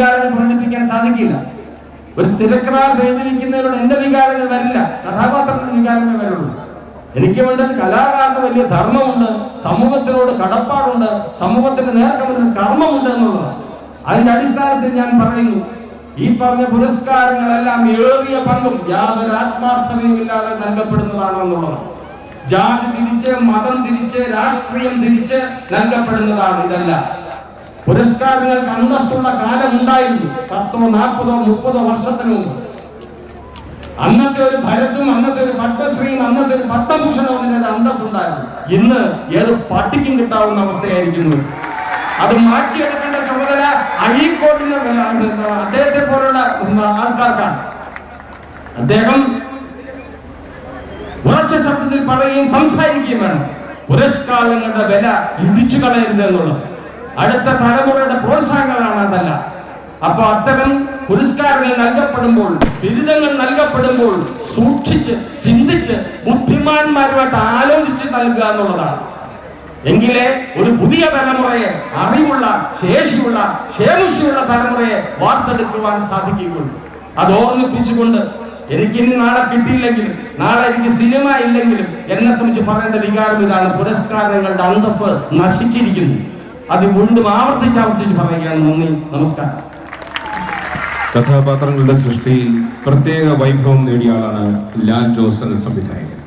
വികാരങ്ങൾ പ്രകടിപ്പിക്കാൻ സാധിക്കില്ല. ഒരു തിരക്കഥാകൃത്ത് എഴുതിയിരിക്കുന്നതിലൂടെ എന്റെ വികാരങ്ങൾ വരില്ല, കഥാപാത്രത്തിന്റെ വികാരങ്ങൾ വരുള്ളൂ. എനിക്ക് വേണ്ടത് കലാകാരന് വലിയ ധർമ്മമുണ്ട്, സമൂഹത്തിനോട് കടപ്പാടുണ്ട്, സമൂഹത്തിന്റെ നേർക്കൊരു കർമ്മമുണ്ട് എന്നുള്ളതാണ്. അതിന്റെ അടിസ്ഥാനത്തിൽ ഞാൻ പറയുന്നു, ഈ പറഞ്ഞ പുരസ്കാരങ്ങളെല്ലാം ഏറിയ പങ്കും യാതൊരു ആത്മാർത്ഥതയും ഇല്ലാതെ നൽകപ്പെടുന്നതാണെന്നുള്ളതാണ്. ജാതി തിരിച്ച്, മതം തിരിച്ച്, രാഷ്ട്രീയം തിരിച്ച് നൽകപ്പെടുന്നതാണ് ഇതല്ല. പുരസ്കാരങ്ങൾക്ക് അന്തസ്സുള്ള കാലം ഉണ്ടായിരുന്നു 10, 40, 30 വർഷത്തിന് മുമ്പ്. അന്നത്തെ ഒരു ഭരതും, അന്നത്തെ ഒരു പത്മശ്രീയും, അന്നത്തെ ഒരു പത്മഭൂഷണവും ഇതിന്റെ അന്തസ്സുണ്ടായിരുന്നു. ഇന്ന് ഏത് പട്ടിക്കും കിട്ടാവുന്ന അവസ്ഥയായിരിക്കുന്നു. അത് മാറ്റിയെടുക്കേണ്ട ചുമതല അഴീക്കോട്ടിന് അദ്ദേഹത്തെ പോലുള്ള ആൾക്കാർക്കാണ്. അദ്ദേഹം ഉറച്ച ശബ്ദത്തിൽ പറയുകയും സംസാരിക്കുകയും വേണം. പുരസ്കാരങ്ങളുടെ വില ഇടിച്ചു കളയരുത് എന്നുള്ളത് അടുത്ത തലമുറയുടെ പ്രോത്സാഹനങ്ങളാണ്, അതല്ല. അപ്പൊ അത്തരം പുരസ്കാരങ്ങൾ നൽകപ്പെടുമ്പോൾ, ബിരുദങ്ങൾ നൽകപ്പെടുമ്പോൾ സൂക്ഷിച്ച്, ചിന്തിച്ച്, ബുദ്ധിമാന്മാരുമായിട്ട് ആലോചിച്ച് നൽകുക എന്നുള്ളതാണ്. എങ്കിലേ ഒരു പുതിയ തലമുറയെ, അറിവുള്ള, ശേഷിയുള്ള, ക്ഷേമശിയുള്ള തലമുറയെ വാർത്തെടുക്കുവാൻ സാധിക്കുകയുള്ളൂ. അത് ഓർമ്മിപ്പിച്ചുകൊണ്ട് എനിക്കിനി നാളെ കിട്ടിയില്ലെങ്കിലും, നാളെ എനിക്ക് സിനിമ ഇല്ലെങ്കിലും എന്നെ സംബന്ധിച്ച് പറയേണ്ട വികാരം ഇതാണ്: പുരസ്കാരങ്ങളുടെ അന്തസ്സ് നശിച്ചിരിക്കുന്നു. അത് വീണ്ടും ആവർത്തിച്ച് പറയുകയാണ്. നന്ദി, നമസ്കാരം. കഥാപാത്രങ്ങളുടെ സൃഷ്ടിയിൽ പ്രത്യേക വൈഭവം നേടിയ ആളാണ് ലാൽ ജോസ് എന്ന സംവിധായകൻ.